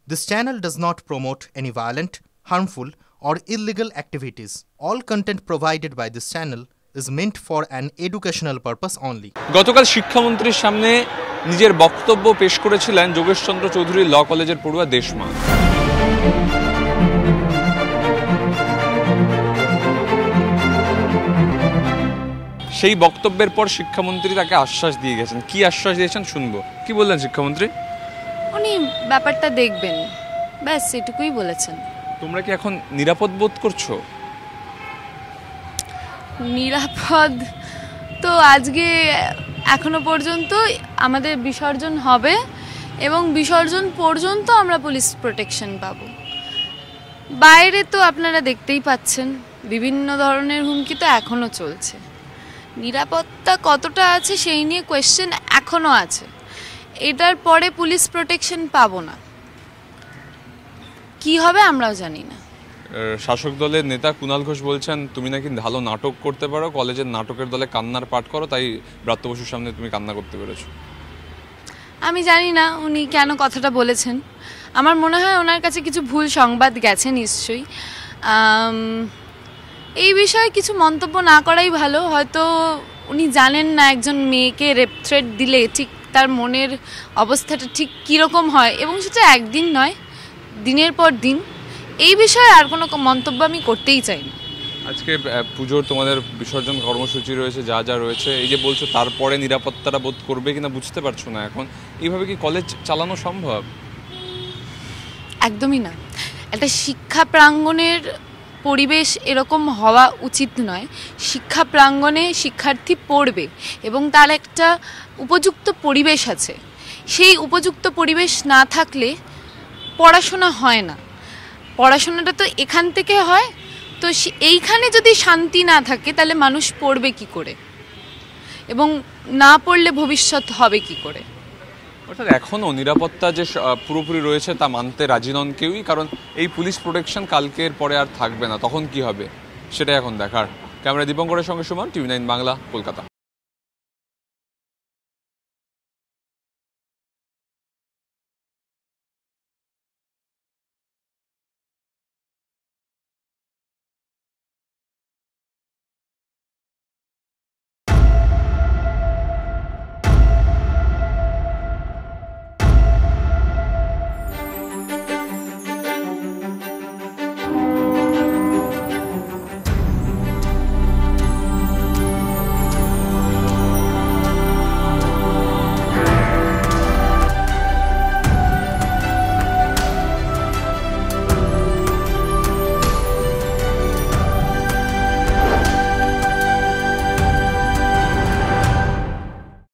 This channel does not promote any violent, harmful, or illegal activities. All content provided by this channel is meant for an educational purpose only. গতকাল শিক্ষামন্ত্রীর সামনে নিজের বক্তব্য পেশ করেছিলেন যোগেশচন্দ্র চৌধুরী ল কলেজের পড়ুয়া দেশমা। সেই বক্তব্যের পর শিক্ষামন্ত্রী তাকে আশ্বাস দিয়ে গেছেন। কি আশ্বাস দিয়েছেন শুনবো। কি বললেন শিক্ষামন্ত্রী? উনি ব্যাপারটা দেখবেন, ব্যাস এটুকুই বলেছেন। তোমরা কি এখন নিরাপদ বোধ করছো? নিরাপদ তো আজকে এখনো পর্যন্ত আমাদের বিসর্জন হবে এবং বিসর্জন পর্যন্ত আমরা পুলিশ প্রোটেকশন পাবো। বাইরে তো আপনারা দেখতেই পাচ্ছেন বিভিন্ন ধরনের হুমকি তো এখনো চলছে। নিরাপত্তা কতটা আছে সেই নিয়ে কোয়েশ্চেন এখনো আছে। এটার পরে পুলিশ প্রোটেকশন পাবো না, কি হবে আমরাও জানি না। শাসক দলের নেতা কুণাল ঘোষ বলছেন তুমি নাকি ভালো নাটক করতে পারো, কলেজের নাটকের দলে কান্নার পাঠ করো, তাই ব্রাত্য বসুর সামনে তুমি কান্না করতে পেরেছো। আমি জানি না উনি কেন কথাটা বলেছেন। আমার মনে হয় ওনার কাছে কিছু ভুল সংবাদ গেছে নিশ্চয়ই। এই বিষয়ে কিছু মন্তব্য না করাই ভালো। হয়তো উনি জানেন না একজন মেয়েকে রেপ থ্রেট দিলে ঠিক তার মনের অবস্থাটা ঠিক কীরকম হয়, এবং সেটা একদিন নয়, দিনের পর দিন। এই বিষয়ে আর কোনো মন্তব্য আমি করতেই চাই না। আজকে পুজোর তোমাদের বিসর্জন কর্মসূচি রয়েছে, যা যা রয়েছে, এই যে বলছো তারপরে নিরাপত্তাটা বোধ করবে কিনা বুঝতে পারছো না এখন। এইভাবে কি কলেজ চালানো সম্ভব? একদমই না। একটা শিক্ষা প্রাঙ্গণের পরিবেশ এরকম হওয়া উচিত নয়। শিক্ষা প্রাঙ্গণে শিক্ষার্থী পড়বে এবং তার একটা উপযুক্ত পরিবেশ আছে। সেই উপযুক্ত পরিবেশ না থাকলে পড়াশোনা হয় না। পড়াশোনাটা তো এখান থেকে হয়। তো এইখানে যদি শান্তি না থাকে তাহলে মানুষ পড়বে কি করে, এবং না পড়লে ভবিষ্যৎ হবে কি করে? অর্থাৎ এখনও নিরাপত্তা যে পুরোপুরি রয়েছে তা মানতে রাজি নন কেউই, কারণ এই পুলিশ প্রোটেকশন কালকের পরে আর থাকবে না। তখন কি হবে সেটা এখন দেখার। ক্যামেরা দীপঙ্করের সঙ্গে সুমন, TV9 বাংলা, কলকাতা।